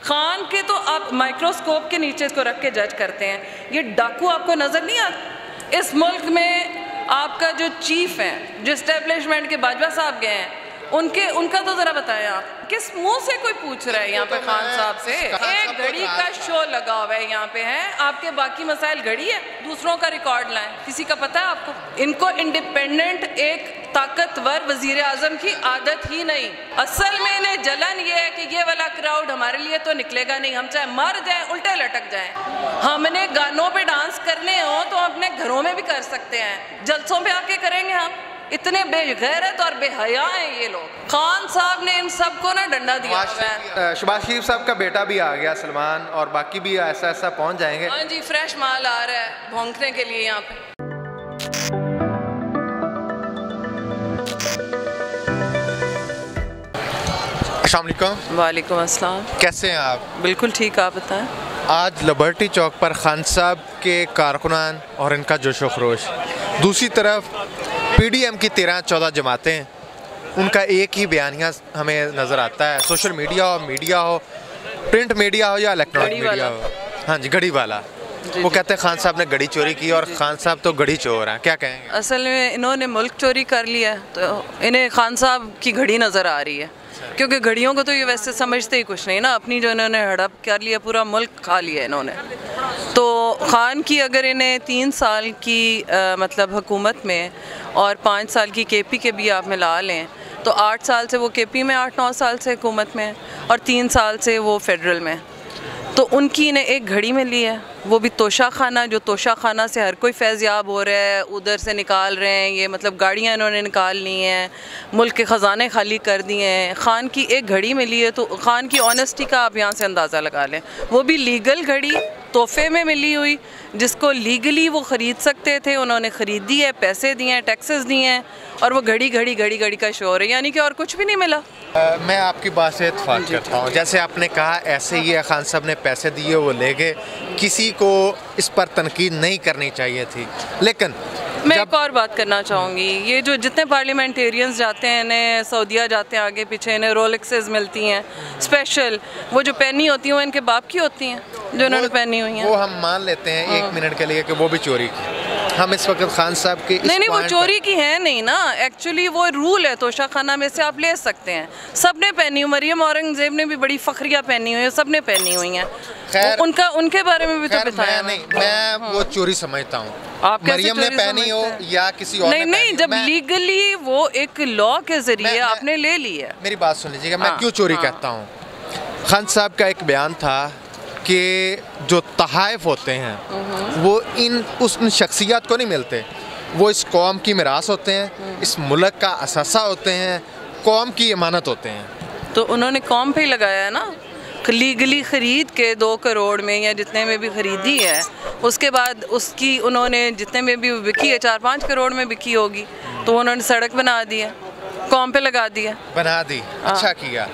खान के तो आप माइक्रोस्कोप के नीचे इसको रख के जज करते हैं। ये डाकू आपको नजर नहीं आता? इस मुल्क में आपका जो चीफ है, जो एस्टेब्लिशमेंट के बाजवा साहब गए हैं, उनका तो जरा बताएं आप, किस मुंह से कोई पूछ रहा है यहाँ पे खान साहब से? एक घड़ी का शो लगा हुआ है यहाँ पे है, आपके बाकी मसाइल घड़ी है, दूसरों का रिकॉर्ड लाएं। किसी का पता है आपको? इनको इंडिपेंडेंट एक ताकतवर वजीर आजम की आदत ही नहीं। असल में इन्हें जलन ये है कि ये वाला क्राउड हमारे लिए तो निकलेगा नहीं, हम चाहे मर जाए उल्टे लटक जाए। हमने गानों पे डांस करने हो तो अपने घरों में भी कर सकते हैं, जलसों पे आके करेंगे हम? इतने बेगैरत और बेहया हैं ये लोग। खान साहब ने इन सबको ना डंडा दिया है। शहबाज शरीफ साहब का बेटा भी आ गया, सलमान, और बाकी भी ऐसा पहुंच जाएंगे। हाँ जी, फ्रेश माल आ रहा है भौंकने के लिए यहाँ पे। अस्सलाम वालेकुम। वालेकुम अस्सलाम। कैसे हैं आप? बिल्कुल ठीक, आप बताएं। आज लिबर्टी चौक पर खान साहब के कारकुनान और इनका जोशो खरोश, दूसरी तरफ PDM की 13-14 जमातें, उनका एक ही बयानिया हमें नज़र आता है। सोशल मीडिया हो, प्रिंट मीडिया हो या इलेक्ट्रॉनिक मीडिया हो, हाँ जी, घड़ी वाला, वो कहते हैं खान साहब ने घड़ी चोरी की और खान साहब तो घड़ी चोर हैं। क्या कहेंगे? असल में इन्होंने मुल्क चोरी कर लिया है तो इन्हें खान साहब की घड़ी नज़र आ रही है, क्योंकि घड़ियों को तो ये वैसे समझते ही कुछ नहीं ना। अपनी जो इन्होंने हड़प कर लिया, पूरा मुल्क खा लिया इन्होंने। तो खान की अगर इन्हें 3 साल की मतलब हुकूमत में और 5 साल की KP के भी आप मिला लें तो 8 साल से वो KP में, 8-9 साल से हुकूमत में और 3 साल से वो फेडरल में, तो उनकी इन्हें एक घड़ी मिली है, वो भी तोशा खाना, जो तोशा खाना से हर कोई फैज़याब हो रहा है, उधर से निकाल रहे हैं ये, मतलब गाड़ियाँ इन्होंने निकाल ली हैं, मुल्क के ख़जाने खाली कर दिए हैं। खान की एक घड़ी मिली है तो खान की ऑनेस्टी का आप यहाँ से अंदाज़ा लगा लें। वो भी लीगल घड़ी तोहफे में मिली हुई, जिसको लीगली वो ख़रीद सकते थे, उन्होंने ख़रीदी है, पैसे दिए हैं, टैक्सेस दिए हैं, और वो घड़ी का शोर है, यानी कि और कुछ भी नहीं मिला। मैं आपकी बात से इत्तेफाक करता हूँ। जैसे आपने कहा ऐसे ही है, खान साहब ने पैसे दिए, वो ले गए, किसी को इस पर तनकीद नहीं करनी चाहिए थी। लेकिन मैं एक और बात करना चाहूँगी, ये जो जितने पार्लियामेंटेरियंस जाते हैं, इन्हें सऊदीया जाते हैं आगे पीछे, इन्हें रोलेक्सेस मिलती हैं स्पेशल, वो जो पहनी होती हैं वो इनके बाप की होती हैं जो इन्होंने पहनी हुई हैं। वो हम मान लेते हैं 1 मिनट के लिए कि वो भी चोरी की। हम इस वक्त खान साहब के नहीं, वो चोरी की है नहीं ना, एक्चुअली वो रूल है, तोशा खाना में से आप ले सकते हैं। सबने पहनी हुई, मरियम औरंगजेब ने भी बड़ी फखरिया पहनी हुई है, सबने पहनी हुई हैं। उनके बारे में भी तो बताया। मैं वो चोरी समझता हूँ, मरियम ने पहनी हो या किसी और ने। नहीं, जब लीगली वो एक लॉ के जरिए आपने ले ली है। मेरी बात सुन लीजिएगा, मैं क्यों चोरी कहता हूँ। खान साहब का एक बयान था कि जो तहाइफ होते हैं वो उन शख्सियत को नहीं मिलते, वो इस कौम की मिरास होते हैं, इस मुल्क का असासा होते हैं, कौम की इमानत होते हैं। तो उन्होंने कौम पे ही लगाया है ना, लीगली ख़रीद के 2 करोड़ में या जितने में भी ख़रीदी है, उसके बाद उसकी उन्होंने जितने में भी बिकी है, 4-5 करोड़ में बिकी होगी, तो उन्होंने सड़क बना दी है, कौम पे लगा दिया, बना दी। अच्छा किया,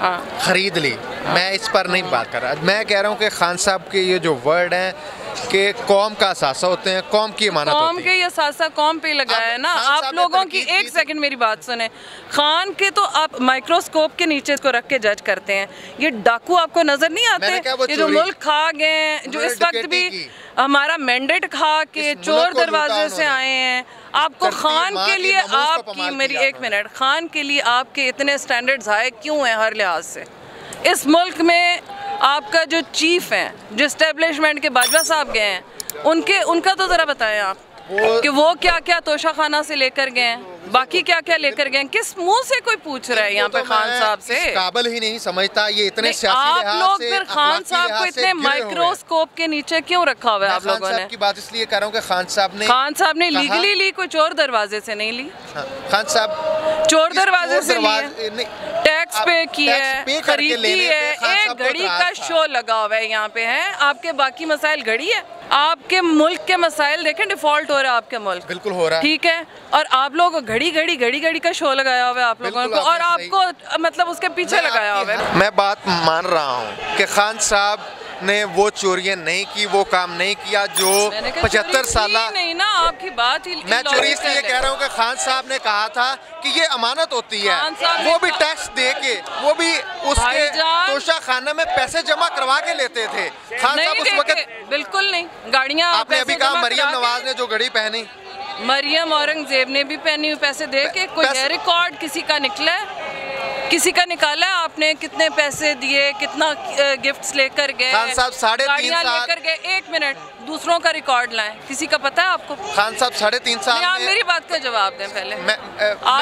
खरीद ली। मैं इस पर नहीं बात कर रहा, मैं कह रहा हूँ कि खान साहब के ये जो वर्ड हैं कि कौम का असासा होते हैं, कौम की इमानत होती है, कौम के ये असासा कौम पे लगाया है ना। आप लोगों की एक सेकंड मेरी बात सुने, खान के तो आप माइक्रोस्कोप के नीचे इसको रख के जज करते हैं। ये डाकू आपको नजर नहीं आते? ये जो मुल्क खा गए, जो इस वक्त भी हमारा मैंडेट खा के चोर दरवाजे से आए हैं। आपको खान के लिए, आपकी मेरी 1 मिनट, खान के लिए आपके इतने स्टैंडर्ड्स हाई क्यों हैं हर लिहाज से? इस मुल्क में आपका जो चीफ है, जो एस्टेब्लिशमेंट के बाजवा साहब गए हैं, उनका तो ज़रा बताएं आप कि वो क्या क्या तोशा खाना से लेकर गए हैं, बाकी क्या क्या लेकर गए हैं। किस मुंह से कोई पूछ रहा है यहाँ पे खान साहब से? काबिल ही नहीं समझता ये इतने आप लोग फिर खान साहब को इतने माइक्रोस्कोप के नीचे क्यों रखा हुआ है आप लोगों ने? की बात इसलिए कर रहा हूँ कि खान साहब ने लीगली ली, कोई चोर दरवाजे से नहीं ली। खान साहब चोर दरवाजे से लिए, टैक्स पे किया है, खरीदी है, एक घड़ी का शो लगा हुआ है यहाँ पे है। आपके बाकी मसाइल घड़ी है, आपके मुल्क के मसाइल देखें, डिफॉल्ट हो रहा है आपके मुल्क, बिल्कुल हो रहा है, ठीक है। और आप लोग घड़ी का शो लगाया हुआ है आप लोगों को, और आपको मतलब उसके पीछे लगाया हुआ है। मैं बात मान रहा हूँ कि खान साहब ने वो चोरियां नहीं की, वो काम नहीं किया जो 75 साल नहीं ना, आपकी बात ही मैं चोरी इसलिए कह रहा हूँ कि खान साहब ने कहा था कि ये अमानत होती है, वो भी टैक्स दे के, वो भी उसके तोशा खाना में पैसे जमा करवा के लेते थे। खान साहब उस वक्त बिल्कुल नहीं। गाड़ियाँ आपने अभी कहा मरियम नवाज ने जो घड़ी पहनी, मरियम औरंगजेब ने भी पहनी हुई पैसे दे के। कोई है रिकॉर्ड किसी का निकला है? किसी का निकाला है आपने? कितने पैसे दिए, कितना गिफ्ट्स लेकर गए? खान साहब 3.5 साल लेकर गए। 1 मिनट, दूसरों का रिकॉर्ड लाएं, किसी का पता है आपको? खान साहब 3.5 साल आप मेरी बात का जवाब दें पहले। मैं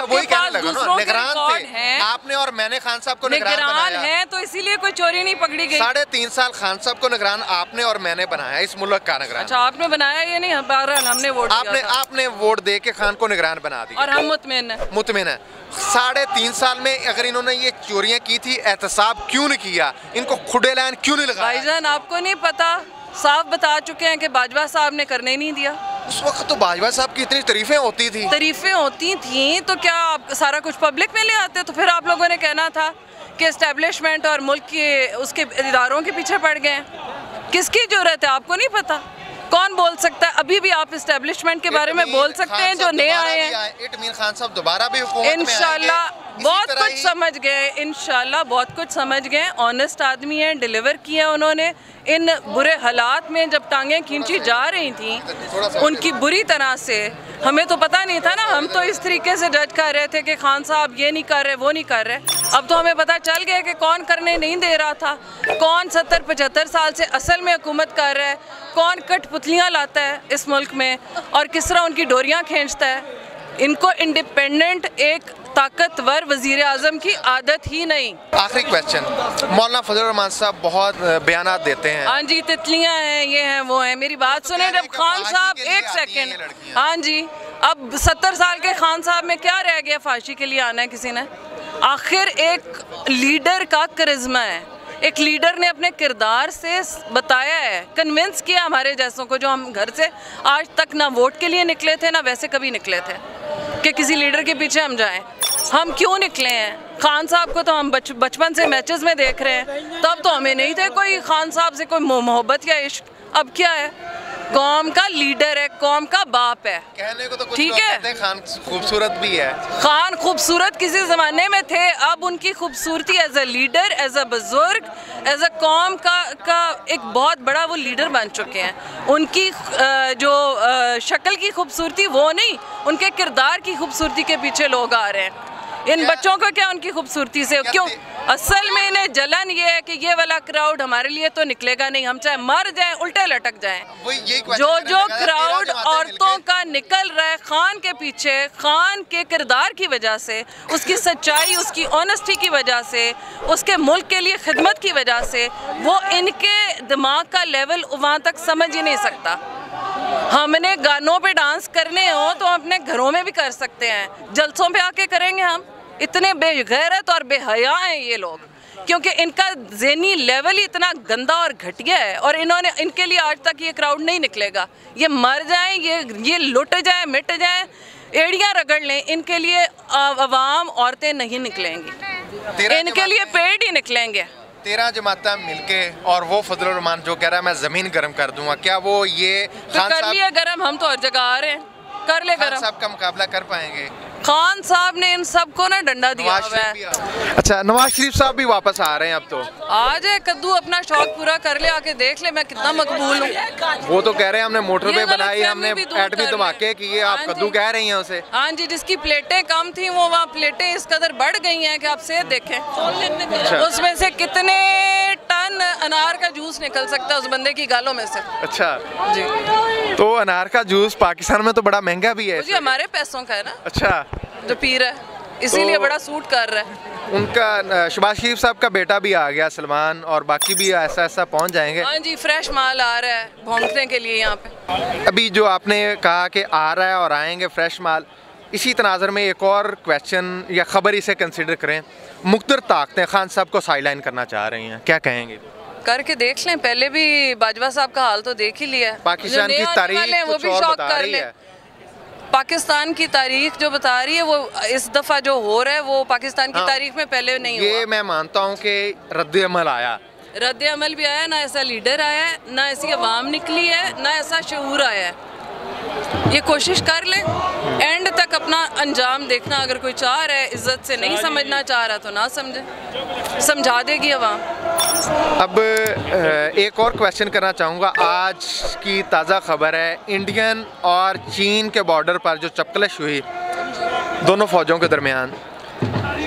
वही कहने लगा ना, निगरान थे आपने और मैंने खान साहब को निगरान बनाया है, तो इसीलिए कोई चोरी नहीं पकड़ी गई। 3.5 साल खान साहब को निगरान आपने और मैंने बनाया, इस मुल्क का निगरान। अच्छा, आपने बनाया ये नहीं, बहरहाल हमने वोट आपने वोट दे के खान को निगरान बना दिया और हम मुतमिन है। 3.5 साल में अगर इन्होंने ये चोरियां की थी, एहतसाब क्यों नहीं किया, इनको खुडे लाइन क्यों नहीं लगाया? भाईजान आपको नहीं पता, साफ बता चुके हैं कि बाजवा साहब ने करने नहीं दिया। उस वक्त तो बाजवा साहब की इतनी तारीफें होती थी तो क्या आप सारा कुछ पब्लिक में ले आते? तो फिर आप लोगों ने कहना था कि एस्टेब्लिशमेंट और मुल्क के उसके इदारों के पीछे पड़ गए हैं। किसकी जरूरत है? आपको नहीं पता? कौन बोल सकता है? अभी भी आप एस्टेब्लिशमेंट के बारे में बोल सकते हैं जो नए आए हैं। इटमीन खान साहब दोबारा भी हुकूमत में आएंगे। इंशाल्लाह बहुत कुछ समझ गए, इंशाल्लाह बहुत कुछ समझ गए। ऑनेस्ट आदमी हैं, डिलीवर किए उन्होंने। इन बुरे हालात में जब टांगें खींची जा रही थी उनकी बुरी तरह से, हमें तो पता नहीं था ना, हम तो इस तरीके से जज कर रहे थे कि खान साहब ये नहीं कर रहे, वो नहीं कर रहे। अब तो हमें पता चल गया कि कौन करने नहीं दे रहा था, कौन 70-75 साल से असल में हुकूमत कर रहा है, कौन कठपुतलियाँ लाता है इस मुल्क में और किस तरह उनकी डोरियाँ खींचता है। इनको इंडिपेंडेंट एक ताकतवर वजीर आजम की आदत ही नहीं। आखिरी क्वेश्चन, मौलाना फजल रहमान साहब बहुत बयानात देते हैं। हाँ जी, तितलियां हैं, ये हैं, वो हैं। मेरी बात सुने, जब खान साहब, 1 सेकेंड, हाँ जी, अब 70 साल के खान साहब में क्या रह गया फांसी के लिए आना है किसी ने? आखिर एक लीडर का करिश्मा है, एक लीडर ने अपने किरदार से बताया है, कन्विंस किया हमारे जैसों को, जो हम घर से आज तक ना वोट के लिए निकले थे ना वैसे कभी निकले थे कि किसी लीडर के पीछे हम जाएं। हम क्यों निकले हैं? खान साहब को तो हम बचपन से मैचेस में देख रहे हैं, तब तो हमें नहीं थे कोई खान साहब से कोई मोहब्बत या इश्क। अब क्या है? कौम का लीडर है, कौम का बाप है, कहने को तो कुछ ठीक है। खान खूबसूरत भी है। खान खूबसूरत किसी ज़माने में थे, अब उनकी खूबसूरती as a leader, as a बुजुर्ग, एज अ कौम का एक बहुत बड़ा वो लीडर बन चुके हैं। उनकी जो शक्ल की खूबसूरती वो नहीं, उनके किरदार की खूबसूरती के पीछे लोग आ रहे हैं। इन बच्चों को क्या उनकी खूबसूरती से क्यों? असल में इन्हें जलन ये है कि ये वाला क्राउड हमारे लिए तो निकलेगा नहीं, हम चाहे मर जाएं, उल्टे लटक जाएं। जो क्राउड औरतों का निकल रहा है खान के पीछे, खान के किरदार की वजह से, उसकी सच्चाई, उसकी ऑनेस्टी की वजह से, उसके मुल्क के लिए खिदमत की वजह से, वो इनके दिमाग का लेवल वहाँ तक समझ ही नहीं सकता। हमने गानों पे डांस करने हो तो अपने घरों में भी कर सकते हैं, जलसों पे आके करेंगे हम? इतने बेगैरत और बेहया हैं ये लोग, क्योंकि इनका ज़हनी लेवल ही इतना गंदा और घटिया है। और इन्होंने, इनके लिए आज तक ये क्राउड नहीं निकलेगा। ये मर जाएं, ये लुट जाएं, मिट जाएं, एड़ियाँ रगड़ लें, इनके लिए अवाम, औरतें नहीं निकलेंगी, इनके लिए पेड़ ही निकलेंगे। 13 जमाता मिलके और वो फजलुर रहमान जो कह रहा है मैं ज़मीन गर्म कर दूंगा, क्या वो ये तो कर लिया गर्म? हम तो हर जगह आ रहे हैं, कर ले गर्म। खान साहब का मुकाबला कर पाएंगे? खान साहब ने इन सबको ना डंडा दिया हुआ है। अच्छा, नवाज शरीफ साहब भी वापस आ रहे हैं अब तो। आ जाए कद्दू, अपना शौक पूरा कर ले, आके देख ले मैं कितना मकबूल हूँ। वो तो कह रहे हैं हमने मोटरवे बनाई, हमने एटमी धमाके किए, आप कद्दू कह रही हैं उसे? हाँ जी, जिसकी प्लेटें कम थी वो वहाँ प्लेटें इस कदर बढ़ गई हैं कि आप सेहत देखें। उसमें से कितने टन अनार का जूस निकल सकता है उस बंदे की गालों में से। अच्छा जी, तो अनार का जूस पाकिस्तान में तो बड़ा महंगा भी है। जी, हमारे पैसों का है ना। अच्छा, जो पी रहा है इसीलिए तो बड़ा सूट कर रहा है। उनका शहबाज शरीफ साहब का बेटा भी आ गया, सलमान, और बाकी भी ऐसा पहुंच जाएंगे। हाँ जी, फ्रेश माल आ रहा है भोंकने के लिए यहाँ पे। अभी जो आपने कहा कि आ रहा है और आएंगे फ्रेश माल, इसी तनाज़र में एक और क्वेश्चन या खबर इसे कंसिडर करें। मुख्तलिफ ताकतें खान साहब को साइडलाइन करना चाह रही हैं, क्या कहेंगे? करके देख लें, पहले भी बाजवा साहब का हाल तो देख ही लिया है। पाकिस्तान की तारीख वो भी शौक कर ले। पाकिस्तान की तारीख जो बता रही है वो इस दफ़ा जो हो रहा है वो पाकिस्तान की तारीख में पहले नहीं हुआ। ये मैं मानता हूँ कि रद्द-ए-अमल आया, रद्द अमल भी आया, ना ऐसा लीडर आया है, ना ऐसी आवाम निकली है, ना ऐसा शऊर आया है। ये कोशिश कर ले, एंड तक अपना अंजाम देखना। अगर कोई चाह रहा है इज्जत से नहीं समझना चाह रहा तो ना समझे, समझा देगी आवाम। अब एक और क्वेश्चन करना चाहूँगा। आज की ताज़ा खबर है, इंडियन और चीन के बॉर्डर पर जो चपकलश हुई दोनों फ़ौजों के दरमियान,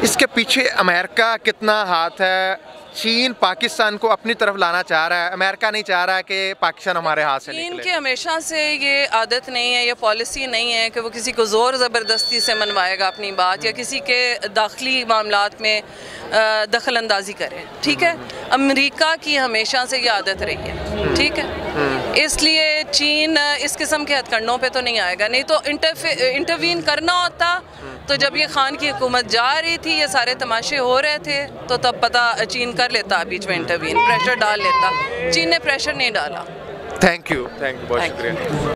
इसके पीछे अमेरिका कितना हाथ है? चीन पाकिस्तान को अपनी तरफ लाना चाह रहा है, अमेरिका नहीं चाह रहा है कि पाकिस्तान हमारे हाथ से निकले। चीन के हमेशा से ये आदत नहीं है, ये पॉलिसी नहीं है कि वो किसी को ज़ोर ज़बरदस्ती से मनवाएगा अपनी बात, या किसी के दाखिली मामलात में दखल अंदाजी करे। ठीक है, अमेरिका की हमेशा से ये आदत रही है। ठीक है, इसलिए चीन इस किस्म के हथकंडों पे तो नहीं आएगा। नहीं तो इंटरवीन करना होता तो जब ये खान की हुकूमत जा रही थी, ये सारे तमाशे हो रहे थे, तो तब पता चीन कर लेता बीच में इंटरवीन, प्रेशर डाल लेता। चीन ने प्रेशर नहीं डाला। थैंक यू, बहुत शुक्रिया।